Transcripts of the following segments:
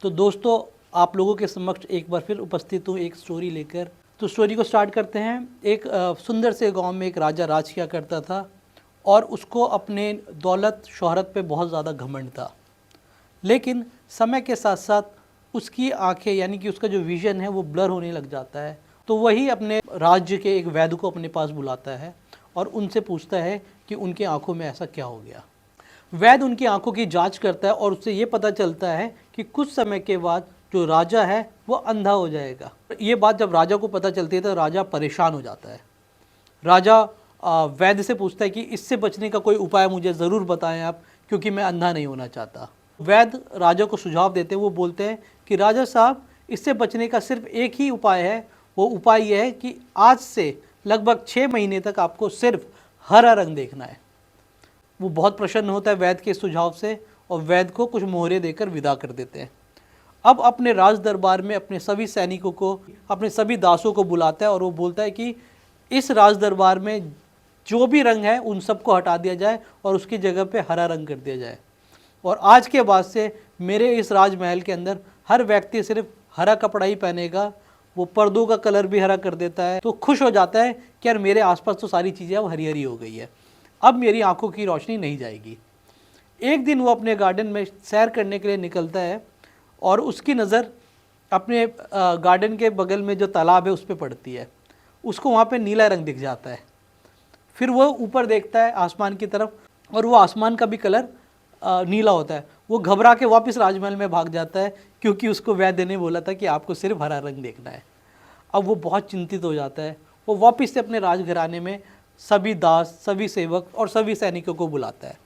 तो दोस्तों, आप लोगों के समक्ष एक बार फिर उपस्थित हूँ एक स्टोरी लेकर। तो स्टोरी को स्टार्ट करते हैं। एक सुंदर से गांव में एक राजा राज किया करता था और उसको अपने दौलत शोहरत पे बहुत ज़्यादा घमंड था। लेकिन समय के साथ साथ उसकी आंखें यानी कि उसका जो विज़न है वो ब्लर होने लग जाता है। तो वही अपने राज्य के एक वैद्य को अपने पास बुलाता है और उनसे पूछता है कि उनकी आंखों में ऐसा क्या हो गया। वैद्य उनकी आंखों की जांच करता है और उससे ये पता चलता है कि कुछ समय के बाद जो राजा है वो अंधा हो जाएगा। ये बात जब राजा को पता चलती है तो राजा परेशान हो जाता है। राजा वैद्य से पूछता है कि इससे बचने का कोई उपाय मुझे ज़रूर बताएं आप, क्योंकि मैं अंधा नहीं होना चाहता। वैद्य राजा को सुझाव देते हैं। वो बोलते हैं कि राजा साहब, इससे बचने का सिर्फ एक ही उपाय है। वो उपाय यह है कि आज से लगभग 6 महीने तक आपको सिर्फ हरा रंग देखना है। वो बहुत प्रसन्न होता है वैद्य के सुझाव से और वैद्य को कुछ मोहरे देकर विदा कर देते हैं। अब अपने राज दरबार में अपने सभी सैनिकों को, अपने सभी दासों को बुलाता है और वो बोलता है कि इस राज दरबार में जो भी रंग है उन सबको हटा दिया जाए और उसकी जगह पे हरा रंग कर दिया जाए। और आज के बाद से मेरे इस राजमहल के अंदर हर व्यक्ति सिर्फ हरा कपड़ा ही पहनेगा। वो पर्दों का कलर भी हरा कर देता है तो खुश हो जाता है कि यार मेरे आसपास तो सारी चीज़ें अब हरी हरी हो गई है, अब मेरी आंखों की रोशनी नहीं जाएगी। एक दिन वो अपने गार्डन में सैर करने के लिए निकलता है और उसकी नज़र अपने गार्डन के बगल में जो तालाब है उस पर पड़ती है। उसको वहाँ पे नीला रंग दिख जाता है। फिर वो ऊपर देखता है आसमान की तरफ और वो आसमान का भी कलर नीला होता है। वो घबरा के वापस राजमहल में भाग जाता है क्योंकि उसको वैद्य ने बोला था कि आपको सिर्फ हरा रंग देखना है। अब वो बहुत चिंतित हो जाता है। वो वापस से अपने राजघराने में सभी दास, सभी सेवक और सभी सैनिकों को बुलाता है।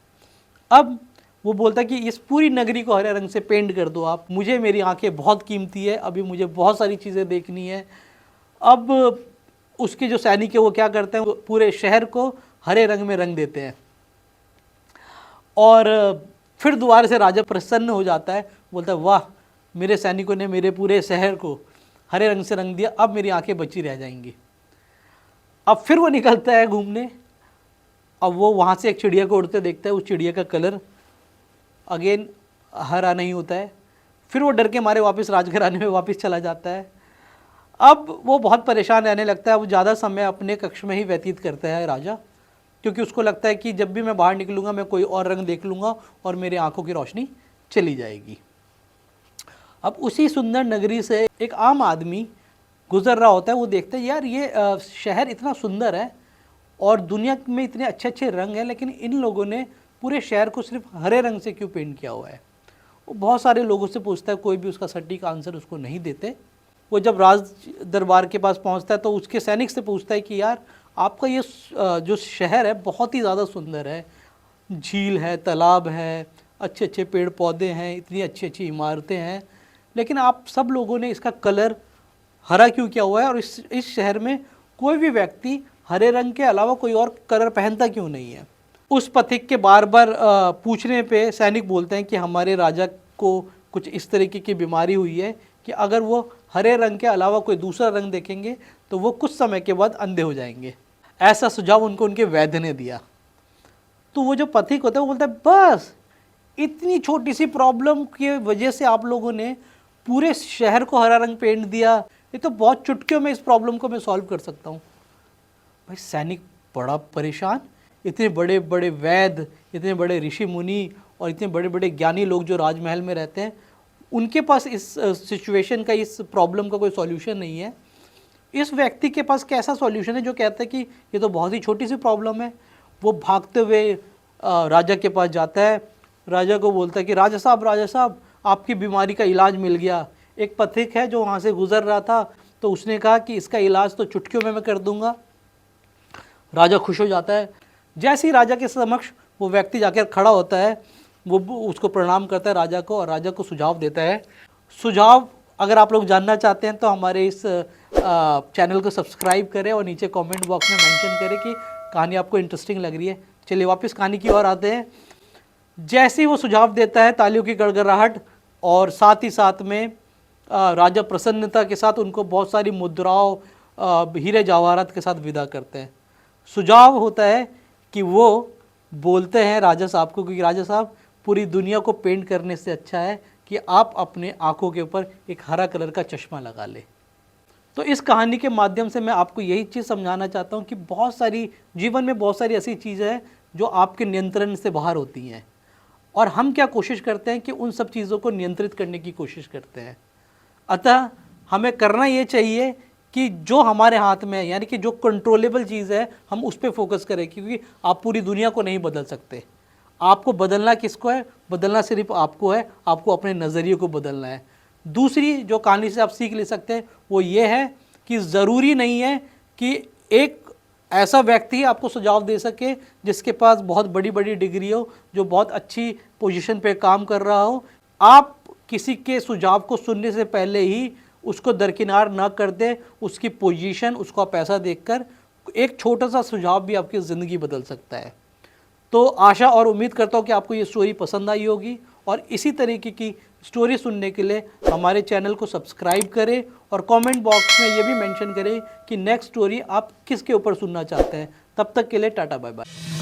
अब वो बोलता है कि इस पूरी नगरी को हरे रंग से पेंट कर दो आप, मुझे मेरी आंखें बहुत कीमती है, अभी मुझे बहुत सारी चीज़ें देखनी है। अब उसके जो सैनिक है वो क्या करते हैं, वो पूरे शहर को हरे रंग में रंग देते हैं। और फिर दोबारा से राजा प्रसन्न हो जाता है, बोलता है वाह, मेरे सैनिकों ने मेरे पूरे शहर को हरे रंग से रंग दिया, अब मेरी आंखें बची रह जाएंगी। अब फिर वो निकलता है घूमने। अब वो वहाँ से एक चिड़िया को उड़ते देखता है। उस चिड़िया का कलर अगेन हरा नहीं होता है। फिर वो डर के मारे वापस राजघराने में वापस चला जाता है। अब वो बहुत परेशान रहने लगता है। वो ज़्यादा समय अपने कक्ष में ही व्यतीत करता है राजा, क्योंकि उसको लगता है कि जब भी मैं बाहर निकलूँगा मैं कोई और रंग देख लूँगा और मेरे आंखों की रोशनी चली जाएगी। अब उसी सुंदर नगरी से एक आम आदमी गुजर रहा होता है। वो देखता है यार ये शहर इतना सुंदर है और दुनिया में इतने अच्छे अच्छे रंग हैं, लेकिन इन लोगों ने पूरे शहर को सिर्फ हरे रंग से क्यों पेंट किया हुआ है। वो बहुत सारे लोगों से पूछता है, कोई भी उसका सटीक आंसर उसको नहीं देते। वो जब राज दरबार के पास पहुंचता है तो उसके सैनिक से पूछता है कि यार आपका ये जो शहर है बहुत ही ज़्यादा सुंदर है, झील है, तालाब है, अच्छे अच्छे पेड़ पौधे हैं, इतनी अच्छी अच्छी इमारतें हैं, लेकिन आप सब लोगों ने इसका कलर हरा क्यों किया हुआ है और इस शहर में कोई भी व्यक्ति हरे रंग के अलावा कोई और कलर पहनता क्यों नहीं है। उस पथिक के बार बार पूछने पे सैनिक बोलते हैं कि हमारे राजा को कुछ इस तरीके की बीमारी हुई है कि अगर वो हरे रंग के अलावा कोई दूसरा रंग देखेंगे तो वो कुछ समय के बाद अंधे हो जाएंगे। ऐसा सुझाव उनको उनके वैद्य ने दिया। तो वो जो पथिक होता है वो बोलता है बस इतनी छोटी सी प्रॉब्लम की वजह से आप लोगों ने पूरे शहर को हरा रंग पेंट दिया, ये तो बहुत चुटकियों में इस प्रॉब्लम को मैं सॉल्व कर सकता हूँ। भाई सैनिक बड़ा परेशान। इतने बड़े बड़े वैद्य, इतने बड़े ऋषि मुनि और इतने बड़े बड़े ज्ञानी लोग जो राजमहल में रहते हैं, उनके पास इस सिचुएशन का, इस प्रॉब्लम का कोई सॉल्यूशन नहीं है। इस व्यक्ति के पास कैसा सॉल्यूशन है जो कहता है कि ये तो बहुत ही छोटी सी प्रॉब्लम है। वो भागते हुए राजा के पास जाता है। राजा को बोलता है कि राजा साहब आपकी बीमारी का इलाज मिल गया। एक पथिक है जो वहाँ से गुजर रहा था तो उसने कहा कि इसका इलाज तो चुटकियों में मैं कर दूंगा। राजा खुश हो जाता है। जैसे ही राजा के समक्ष वो व्यक्ति जाकर खड़ा होता है, वो उसको प्रणाम करता है राजा को और राजा को सुझाव देता है। सुझाव अगर आप लोग जानना चाहते हैं तो हमारे इस चैनल को सब्सक्राइब करें और नीचे कमेंट बॉक्स में मेंशन करें कि कहानी आपको इंटरेस्टिंग लग रही है। चलिए वापस कहानी की ओर आते हैं। जैसे ही वो सुझाव देता है, तालियों की गड़गड़ाहट और साथ ही साथ में राजा प्रसन्नता के साथ उनको बहुत सारी मुद्राओं, हीरे जवाहरात के साथ विदा करते हैं। सुझाव होता है कि वो बोलते हैं राजा साहब को कि राजा साहब, पूरी दुनिया को पेंट करने से अच्छा है कि आप अपने आँखों के ऊपर एक हरा कलर का चश्मा लगा लें। तो इस कहानी के माध्यम से मैं आपको यही चीज़ समझाना चाहता हूँ कि बहुत सारी जीवन में बहुत सारी ऐसी चीज़ें हैं जो आपके नियंत्रण से बाहर होती हैं, और हम क्या कोशिश करते हैं कि उन सब चीज़ों को नियंत्रित करने की कोशिश करते हैं। अतः हमें करना ये चाहिए कि जो हमारे हाथ में है, यानी कि जो कंट्रोलेबल चीज़ है, हम उस पर फोकस करें, क्योंकि आप पूरी दुनिया को नहीं बदल सकते। आपको बदलना किसको है? बदलना सिर्फ आपको है, आपको अपने नज़रिए को बदलना है। दूसरी जो कहानी से आप सीख ले सकते हैं वो ये है कि ज़रूरी नहीं है कि एक ऐसा व्यक्ति आपको सुझाव दे सके जिसके पास बहुत बड़ी बड़ी डिग्री हो, जो बहुत अच्छी पोजीशन पे काम कर रहा हो। आप किसी के सुझाव को सुनने से पहले ही उसको दरकिनार ना कर दें, उसकी पोजीशन, उसका पैसा देखकर। एक छोटा सा सुझाव भी आपकी ज़िंदगी बदल सकता है। तो आशा और उम्मीद करता हूँ कि आपको ये स्टोरी पसंद आई होगी, और इसी तरीके की स्टोरी सुनने के लिए हमारे चैनल को सब्सक्राइब करें और कमेंट बॉक्स में ये भी मेंशन करें कि नेक्स्ट स्टोरी आप किसके ऊपर सुनना चाहते हैं। तब तक के लिए टाटा बाय बाय।